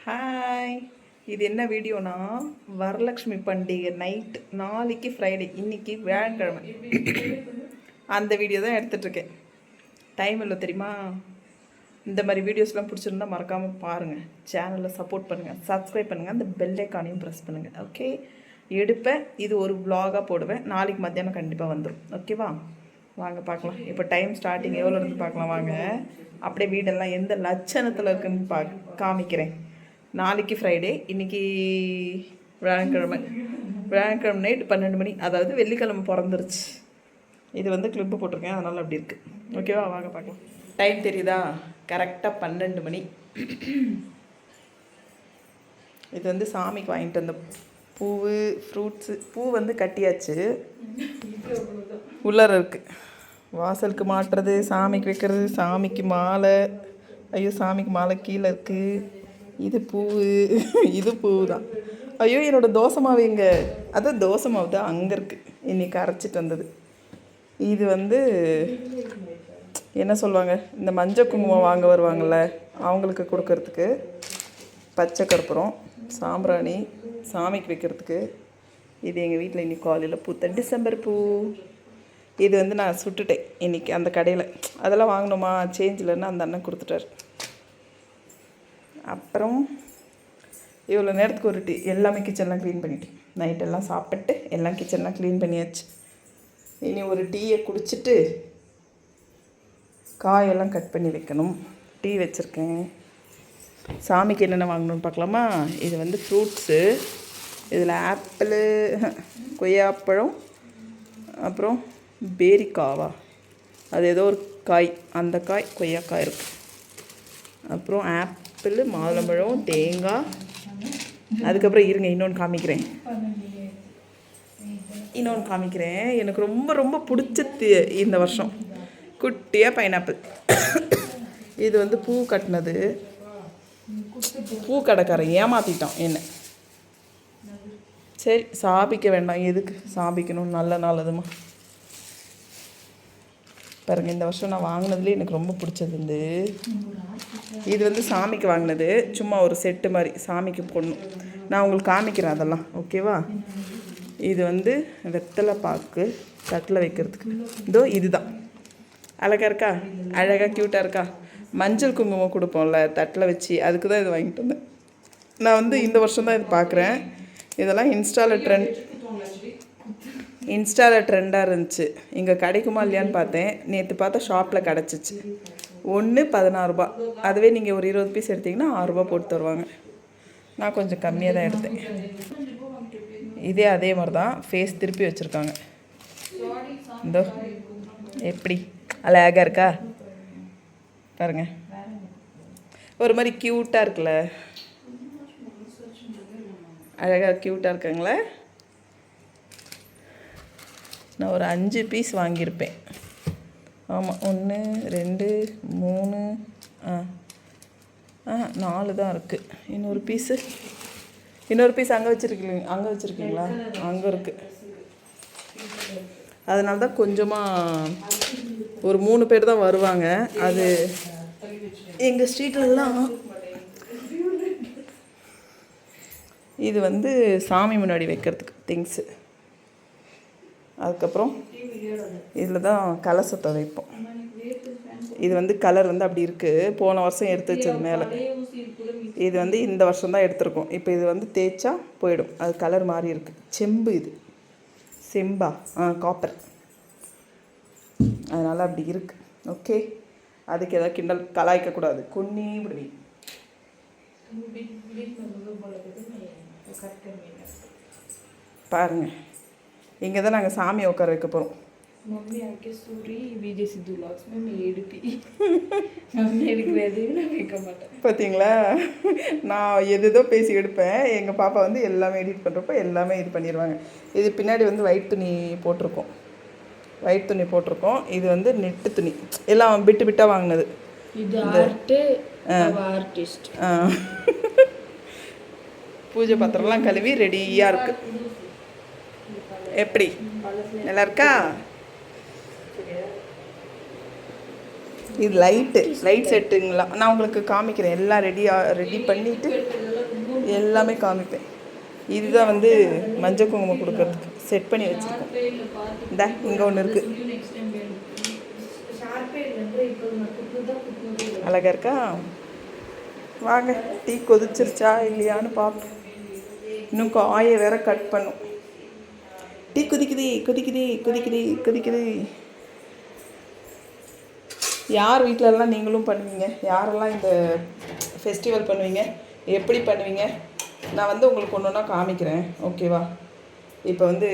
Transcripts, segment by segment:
Hi, இது என்ன வீடியோனா வரலக்ஷ்மி பண்டிகை நைட், நாளைக்கு ஃப்ரைடே, இன்னைக்கு வியாழக்கிழமை. அந்த வீடியோ தான் எடுத்துகிட்ருக்கேன். டைம் இல்லை தெரியுமா? இந்த மாதிரி வீடியோஸ்லாம் பிடிச்சிருந்தா மறக்காமல் பாருங்கள், சேனலில் சப்போர்ட் பண்ணுங்கள், சப்ஸ்கிரைப் பண்ணுங்கள், அந்த பெல் ஐக்கானையும் ப்ரெஸ் பண்ணுங்கள். ஓகே, எடுப்பேன். இது ஒரு vlog-ஆ போடுவேன். நாளைக்கு மத்தியானம் கண்டிப்பாக வந்துடும். ஓகேவா? வாங்க பார்க்கலாம். இப்போ டைம் ஸ்டார்டிங் எவ்வளோ இருந்து பார்க்கலாம் வாங்க. அப்படியே வீடெல்லாம் எந்த லட்சணத்தில் இருக்குன்னு காமிக்கிறேன். நாளைக்கு ஃப்ரைடே, இன்றைக்கி வியாழக்கிழமை நைட் 12 மணி, அதாவது வெள்ளிக்கிழமை பிறந்துருச்சு. இது வந்து கிளிப்பு போட்டிருக்கேன், அதனால் அப்படி இருக்குது. ஓகேவா? வாங்க பார்க்கலாம். டைம் தெரியுதா? கரெக்டாக 12 மணி. இது வந்து சாமிக்கு வாங்கிட்டு வந்த பூவு, ஃப்ரூட்ஸு. பூ வந்து கட்டியாச்சு, உள்ளார இருக்குது. வாசலுக்கு மாட்டுறது, சாமிக்கு வைக்கிறது, சாமிக்கு மாலை. ஐயோ, சாமிக்கு மாலை கீழே இருக்குது. இது பூவு, இது பூவு தான். ஐயோ, என்னோடய தோசை மாவு எங்கே? அதான் தோசை மாவு தான் அங்கே இருக்குது, இன்றைக்கி அரைச்சிட்டு வந்தது. இது வந்து என்ன சொல்லுவாங்க, இந்த மஞ்சள் குங்குமம் வாங்க வருவாங்கள்ல, அவங்களுக்கு கொடுக்கறதுக்கு. பச்சை கற்பூரம், சாம்பிராணி, சாமிக்கு வைக்கிறதுக்கு. இது எங்கள் வீட்டில் இன்றைக்கி காலையில் பூத்த டிசம்பர் பூ. இது வந்து நான் சுட்டுட்டேன் இன்றைக்கி அந்த கடையில். அதெல்லாம் வாங்கினோமா, சேஞ்ச் இல்லைன்னா அந்த அண்ணன் கொடுத்துட்டார். அப்புறம் இவ்வளோ நேரத்துக்கு ஒரு டீ. எல்லாமே கிச்சன்லாம் க்ளீன் பண்ணிட்டேன். நைட்டெல்லாம் சாப்பிட்டு எல்லாம் கிச்சன்லாம் க்ளீன் பண்ணியாச்சு. இனி ஒரு டீயை குடிச்சிட்டு காயெல்லாம் கட் பண்ணி வைக்கணும். டீ வச்சுருக்கேன். சாமிக்கு என்னென்ன வாங்கணும்னு பார்க்கலாமா? இது வந்து ஃப்ரூட்ஸு. இதில் ஆப்பிள், கொய்யாப்பழம், அப்புறம் பேரிக்காவா, அது ஏதோ ஒரு காய், அந்த காய் கொய்யாக்காய் இருக்குது. அப்புறம் ஆப்பிள், மாதுளம்பழம், தேங்காய். அதுக்கப்புறம் இருங்க, இன்னொன்று காமிக்கிறேன். எனக்கு ரொம்ப ரொம்ப பிடிச்சது இந்த வருஷம் குட்டியாக பைனாப்பிள். இது வந்து பூ கட்டினது. பூ கடைக்காரன் ஏமாற்றிட்டான் என்ன. சரி, சாபிக்க வேண்டாம், எதுக்கு சாபிக்கணும், நல்ல நல்லதுமா. பாருங்கள், இந்த வருஷம் நான் வாங்கினதுலேயே எனக்கு ரொம்ப பிடிச்சது வந்து இது வந்து சாமிக்கு வாங்கினது. சும்மா ஒரு செட்டு மாதிரி சாமிக்கு போடணும். நான் உங்களுக்கு காமிக்கிறேன் அதெல்லாம். ஓகேவா? இது வந்து வெத்தலை பாக்கு தட்டில் வைக்கிறதுக்கு. இதோ இதுதான். அழகாக இருக்கா? அழகாக க்யூட்டாக இருக்கா? மஞ்சள் குங்குமம் கொடுப்போம்ல தட்டில் வச்சு, அதுக்கு தான் இது வாங்கிட்டு வந்தேன். நான் வந்து இந்த வருஷம் தான் இது பார்க்குறேன். இதெல்லாம் இன்ஸ்டாவில் ட்ரெண்டாக இருந்துச்சு. இங்கே கிடைக்குமா இல்லையான்னு பார்த்தேன். நேற்று பார்த்தா ஷாப்பில் கிடச்சிச்சு. ஒன்று 16 ரூபா. அதுவே நீங்கள் ஒரு 20 பீஸ் எடுத்திங்கன்னா 6 ரூபா போட்டு தருவாங்க. நான் கொஞ்சம் கம்மியாக தான் எடுத்தேன். இதே அதே மாதிரி தான் ஃபேஸ் திருப்பி வச்சுருக்காங்க. இதோ எப்படி அழகாக இருக்கா பாருங்கள். ஒரு மாதிரி க்யூட்டாக இருக்குல்ல, அழகாக க்யூட்டாக இருக்காங்களே. நான் ஒரு 5 பீஸ் வாங்கியிருப்பேன். ஆமாம், 1 2 3 4 தான் இருக்குது. இன்னொரு பீஸ் அங்கே வச்சுருக்கீங்களா? அங்கே இருக்குது. அதனால தான் கொஞ்சமாக ஒரு 3 பேர் தான் வருவாங்க. அது எங்கள் ஸ்ட்ரீட்லலாம். இது வந்து சாமி முன்னாடி வைக்கிறதுக்கு திங்ஸு. அதுக்கப்புறம் இதில் தான் கலசத்தை வைப்போம். இது வந்து கலர் வந்து அப்படி இருக்குது. போன வருஷம் எடுத்து வச்சது மேலே. இது வந்து இந்த வருஷம் தான் எடுத்துருக்கோம். இப்போ இது வந்து தேய்ச்சா போயிடும். அது கலர் மாதிரி இருக்குது. செம்பு, இது செம்பா? காப்பர். அதனால் அப்படி இருக்குது. ஓகே, அதுக்கு எதாவது கிண்டல் கலாய்க்கக்கூடாது. கொன்னி விடுவி. பாருங்கள், இங்கே தான் நாங்கள் சாமியை உட்கார வைக்க போகிறோம். பார்த்தீங்களா? நான் எதுதோ பேசி எடுப்பேன். எங்கள் பாப்பா வந்து எல்லாமே எடிட் பண்ணுறப்போ எல்லாமே இது பண்ணிடுவாங்க. இது பின்னாடி வந்து ஒயிட் துணி போட்டிருக்கோம். இது வந்து நெட்டு துணி. எல்லாம் விட்டு விட்டாக வாங்கினது. பூஜை பாத்திரம்லாம் கழுவி ரெடியாக இருக்குது. எப்படி நல்லா இருக்கா? இது லைட் செட்டுங்களா? நான் உங்களுக்கு காமிக்கிறேன். எல்லாம் ரெடி பண்ணிவிட்டு எல்லாமே காமிப்பேன். இதுதான் வந்து மஞ்சள் குங்குமம் கொடுக்கறதுக்கு செட் பண்ணி வச்சுருக்கோம். இந்த இங்கே ஒன்று இருக்குது, அழகாக இருக்கா? வாங்க டீ கொதிச்சிருச்சா இல்லையான்னு பார்ப்போம். இன்னும் காயை வேற கட் பண்ணும். டீ கொதிக்குது கொதிக்குது கொதிக்குது கொதிக்குது. யார் வீட்டிலலாம் நீங்களும் பண்ணுவீங்க? யாரெல்லாம் இந்த ஃபெஸ்டிவல் பண்ணுவீங்க? எப்படி பண்ணுவீங்க? நான் வந்து உங்களுக்கு ஒன்று ஒன்றா காமிக்கிறேன், ஓகேவா? இப்போ வந்து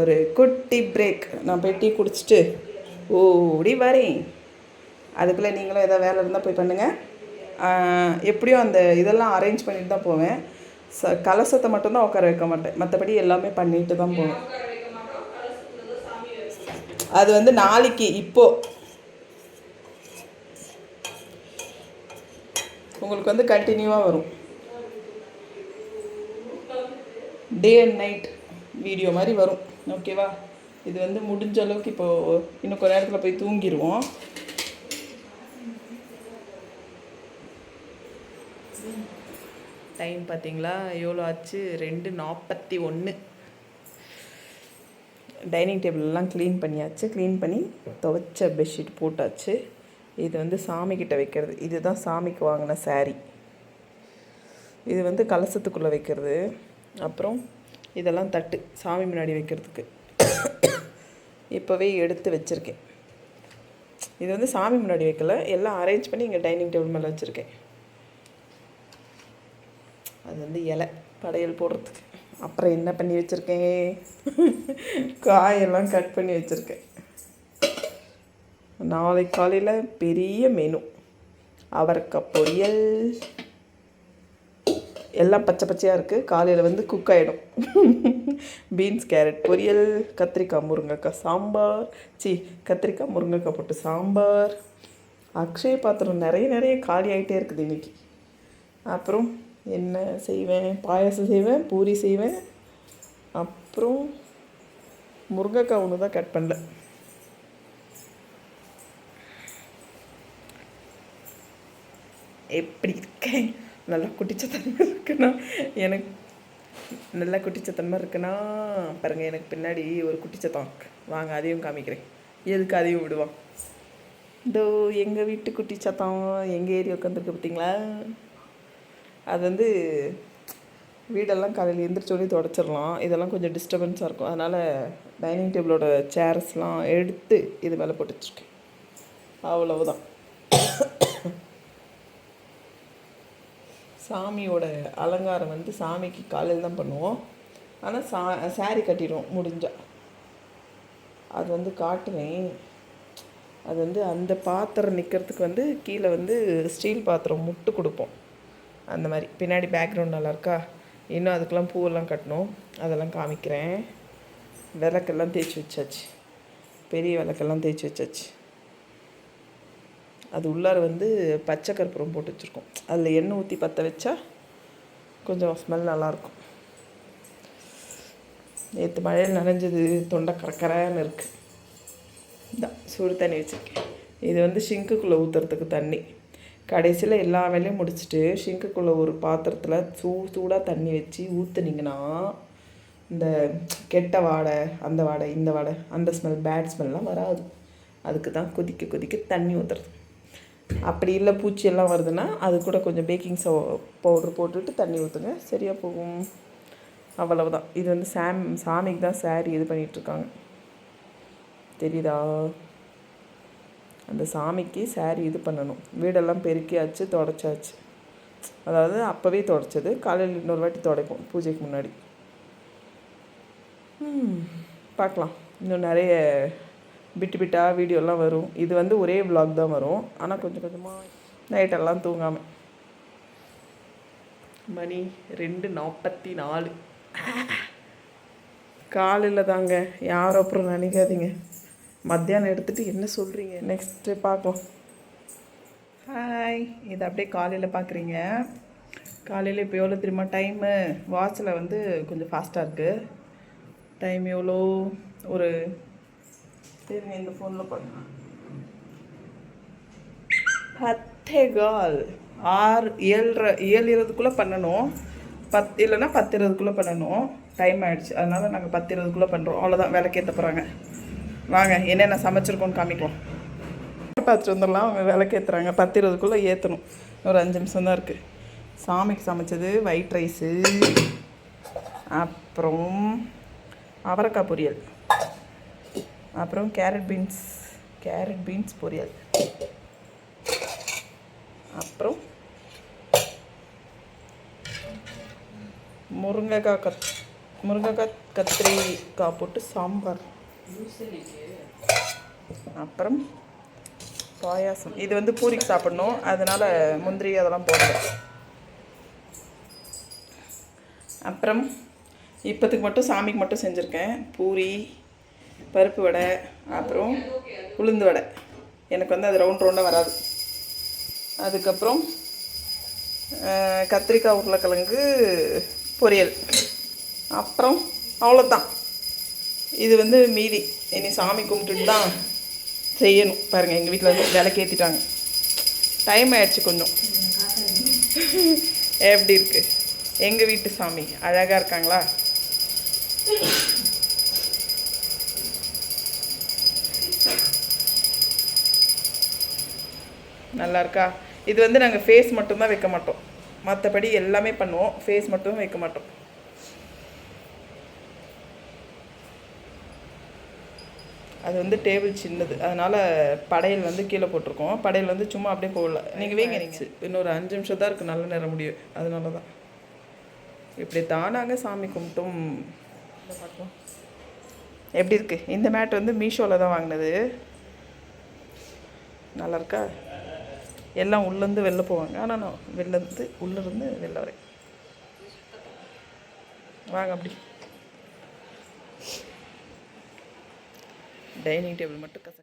ஒரு குட்டி பிரேக். நான் போய் டீ குடிச்சிட்டு ஓடி வரேன். அதுக்குள்ளே நீங்களும் எதாவது வேலை இருந்தால் போய் பண்ணுங்கள். எப்படியும் அந்த இதெல்லாம் அரேஞ்ச் பண்ணிட்டு தான் போவேன். கலசத்தை மட்டும்தான் உட்கார வைக்க மாட்டேன், மற்றபடி எல்லாமே பண்ணிட்டு தான் போவேன். அது வந்து நாளைக்கு இப்போது உங்களுக்கு வந்து கண்டினியூவாக வரும். டே அண்ட் நைட் வீடியோ மாதிரி வரும், ஓகேவா? இது வந்து முடிஞ்ச அளவுக்கு இப்போது இன்னும் கொஞ்ச நேரத்தில் போய் தூங்கிடுவோம். டைம் பார்த்தீங்களா எவ்வளோ ஆச்சு? 2:41. டைனிங் டேபிளெலாம் க்ளீன் பண்ணியாச்சு. க்ளீன் பண்ணி துவைச்ச பெட்ஷீட் போட்டாச்சு. இது வந்து சாமிக்கிட்ட வைக்கிறது. இதுதான் சாமிக்கு வாங்கின சாரீ. இது வந்து கலசத்துக்குள்ளே வைக்கிறது. அப்புறம் இதெல்லாம் தட்டு சாமி முன்னாடி வைக்கிறதுக்கு இப்போவே எடுத்து வச்சுருக்கேன். இது வந்து சாமி முன்னாடி வைக்கல, எல்லாம் அரேஞ்ச் பண்ணி இங்கே டைனிங் டேபிள் மேலே வச்சுருக்கேன். அது வந்து இலை படையல் போடுறதுக்கு. அப்புறம் என்ன பண்ணி வச்சுருக்கேன்? காயெல்லாம் கட் பண்ணி வச்சுருக்கேன். நாளைக்கு காலையில் பெரிய மெனு. அவரைக்காய் பொரியல், எல்லாம் பச்சை பச்சையாக இருக்குது. காலையில் வந்து குக் ஆகிடும். பீன்ஸ் கேரட் பொரியல், கத்திரிக்காய் முருங்கைக்காய் சாம்பார், கத்திரிக்காய் முருங்கைக்காய் போட்டு சாம்பார். அக்ஷய பாத்திரம் நிறைய காலி ஆகிட்டே இருக்குது இன்றைக்கி. அப்புறம் என்ன செய்வேன்? பாயாசம் செய்வேன், பூரி செய்வேன். அப்புறம் முருங்கைக்காய் ஒன்று தான் கட் பண்ணல. எப்படி இருக்கேன்? நல்லா குட்டிச்சத்தன்மை இருக்குன்னா எனக்கு நல்லா குட்டிச்சத்தன்மை இருக்குன்னா பாருங்கள். எனக்கு பின்னாடி ஒரு குட்டிச்சத்தம் வாங்க, அதையும் காமிக்கிறேன். எதுக்கு அதையும் விடுவான்? இதோ எங்கள் வீட்டு குட்டிச்சத்தம் எங்கள் ஏரியா உட்காந்துருக்கு பார்த்தீங்களா? அது வந்து வீடெல்லாம் காலையில் எழுந்திரிச்சோடனே தொடச்சிடலாம். இதெல்லாம் கொஞ்சம் டிஸ்டர்பன்ஸாக இருக்கும். அதனால் டைனிங் டேபிளோட சேர்ஸ்லாம் எடுத்து இது மேலே போட்டு வச்சுருக்கேன். அவ்வளவுதான். சாமியோட அலங்காரம் வந்து சாமிக்கு காலையில் தான் பண்ணுவோம். ஆனால் சாரி கட்டிடுவோம் முடிஞ்சால். அது வந்து காட்டுவேன். அது வந்து அந்த பாத்திரம் நிற்கிறதுக்கு வந்து கீழே வந்து ஸ்டீல் பாத்திரம் முட்டு கொடுப்போம். அந்த மாதிரி பின்னாடி பேக்ரவுண்ட் நல்லா இருக்கா? இன்னும் அதுக்கெல்லாம் பூவெல்லாம் கட்டணும், அதெல்லாம் காமிக்கிறேன். விளக்கெல்லாம் தேய்ச்சி வச்சாச்சு, பெரிய விளக்கெல்லாம் தேய்ச்சி வச்சாச்சு. அது உள்ளார வந்து பச்சை கற்பூரம் போட்டு வச்சுருக்கோம். அதில் எண்ணெய் ஊற்றி பற்ற வச்சா கொஞ்சம் ஸ்மெல் நல்லாயிருக்கும். நேற்று மழையில் நனைஞ்சது, தொண்டை கரக்கரன்னு இருக்குது. இதான் சுடு தண்ணி வச்சுருக்கேன். இது வந்து ஷிங்க்குள்ளே ஊற்றுறதுக்கு தண்ணி. கடைசியில் எல்லா வேலையும் முடிச்சுட்டு ஷிங்க்குள்ளே ஒரு பாத்திரத்தில் சூடாக தண்ணி வச்சு ஊற்றுனீங்கன்னா இந்த கெட்ட வாடை, அந்த வாடை, இந்த வாடை, அந்த ஸ்மெல், பேட் ஸ்மெல்லாம் வராது. அதுக்கு தான் கொதிக்க தண்ணி ஊற்றுறது. அப்படி இல்லை பூச்சியெல்லாம் வருதுன்னா அது கூட கொஞ்சம் பேக்கிங் பவுட்ரு போட்டுட்டு தண்ணி ஊற்றுங்க, சரியாக போகும். அவ்வளவுதான். இது வந்து சாமிக்கு தான் சாரி இது பண்ணிகிட்ருக்காங்க, தெரியுதா? அந்த சாமிக்கு சாரி இது பண்ணணும். வீடெல்லாம் பெருக்கியாச்சு, தொடச்சாச்சு. அதாவது அப்போவே தொடச்சது, காலையில் இன்னொரு வாட்டி துடைப்போம் பூஜைக்கு முன்னாடி. பார்க்கலாம். இன்னும் நிறைய பிட்டாக வீடியோலாம் வரும். இது வந்து ஒரே விலாக் தான் வரும், ஆனால் கொஞ்சம் கொஞ்சமாக நைட்டெல்லாம் தூங்காமல். மணி 2:44 காலையில் தாங்க. யாரும் அப்புறம் நினைக்காதீங்க. மத்தியானம் எடுத்துகிட்டு என்ன சொல்கிறீங்க? நெக்ஸ்ட்டு பார்க்கலாம். ஹாய், இது அப்படியே காலையில் பார்க்குறீங்க. காலையில் இப்போ எவ்வளோ தெரியுமா டைமு? வாட்சில் வந்து கொஞ்சம் ஃபாஸ்ட்டாக இருக்குது. டைம் எவ்வளோ? ஒரு சரிங்க, இந்த ஃபோனில் பார்க்கலாம். 10:15 7:20 பண்ணணும். இல்லைன்னா 10:20 பண்ணணும். டைம் ஆகிடுச்சு, அதனால் நாங்கள் 10:20 பண்ணுறோம். அவ்வளோதான், விளக்கேற்ற போகிறாங்க. வாங்க என்னென்ன சமைச்சிருக்கோன்னு காமிக்கலாம். பார்த்துட்டு வந்துடலாம். அவங்க விளக்கேற்றுறாங்க. 10:20 ஏற்றணும். ஒரு 5 நிமிஷம் தான் இருக்குது. சாமிக்கு சமைச்சது ஒயிட் ரைஸு, அப்புறம் அவரைக்காய் பொரியல், அப்புறம் கேரட் பீன்ஸ் பொரியல், அப்புறம் முருங்கைக்காய் கத்திரிக்காய் போட்டு சாம்பார், அப்புறம் பாயாசம். இது வந்து பூரிக்கு சாப்பிடணும், அதனால் முந்திரி அதெல்லாம் போடல. அப்புறம் இப்போத்துக்கு மட்டும் சாமிக்கு மட்டும் செஞ்சுருக்கேன். பூரி, பருப்பு வடை, அப்புறம் உளுந்து வடை. எனக்கு வந்து அது ரவுண்டாக வராது. அதுக்கப்புறம் கத்திரிக்காய் உருளைக்கிழங்கு பொரியல். அப்புறம் அவ்வளோதான். இது வந்து மீதி. இனி சாமி கும்பிட்டுட்டு தான் செய்யணும். பாருங்கள், எங்கள் வீட்டில் வந்து விளக்கேற்றிட்டாங்க. டைம் ஆயிடுச்சு கொஞ்சம். எப்படி இருக்குது எங்கள் வீட்டு சாமி? அழகாக இருக்காங்களா? நல்லா இருக்கா? இது வந்து நாங்கள் ஃபேஸ் மட்டும்தான் வைக்க மாட்டோம், மற்றபடி எல்லாமே பண்ணுவோம். ஃபேஸ் மட்டும் வைக்க மாட்டோம். அது வந்து டேபிள் சின்னது, அதனால் படையல் வந்து கீழே போட்டிருக்கோம். படையல் வந்து சும்மா அப்படியே போடல. நீங்கள் வைங்க. நீங்கள் இன்னொரு 5 நிமிஷம் தான் இருக்குது, நல்ல நேரம் முடியும். அதனால தான் இப்படி தான் நாங்கள் சாமி கும்பிட்டோம். பார்க்கலாம் எப்படி இருக்குது. இந்த மேட் வந்து மீஷோவில் தான் வாங்கினது. நல்லா இருக்கா? எல்லாம் உள்ளேருந்து வெளில போவாங்க, ஆனால் நான் உள்ளேருந்து வெளில வரேன். வாங்க அப்படி. டைனிங் டேபிள் மட்டும்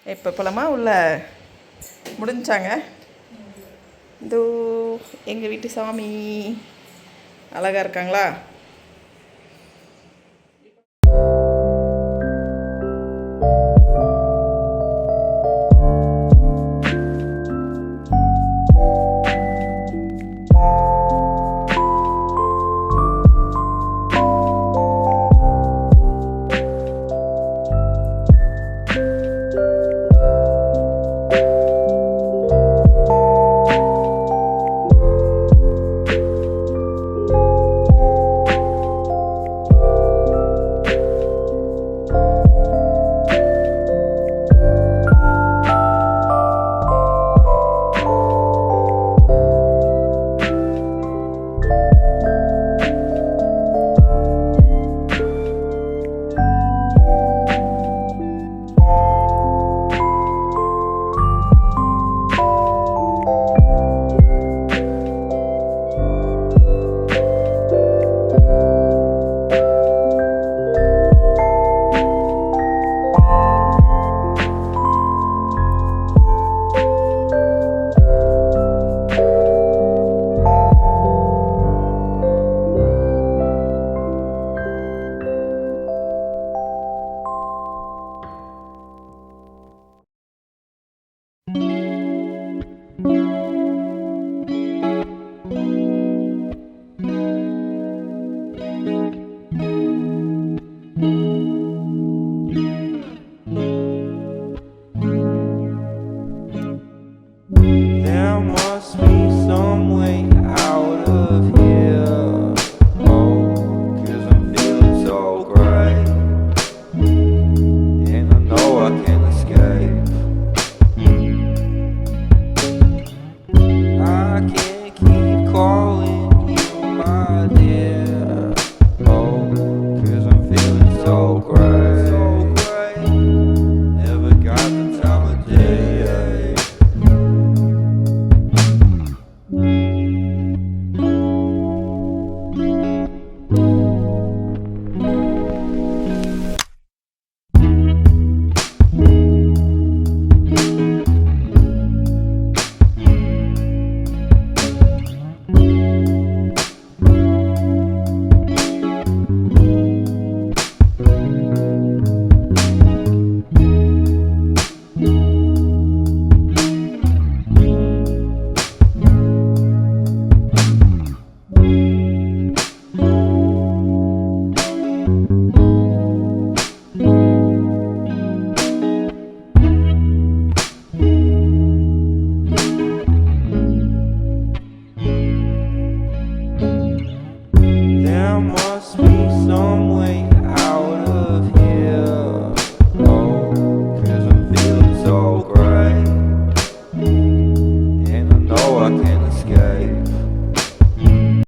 இப்போ போலாமா? உள்ள முடிஞ்சாங்க. இதோ எங்கள் வீட்டு சாமி அழகாக இருக்காங்களா?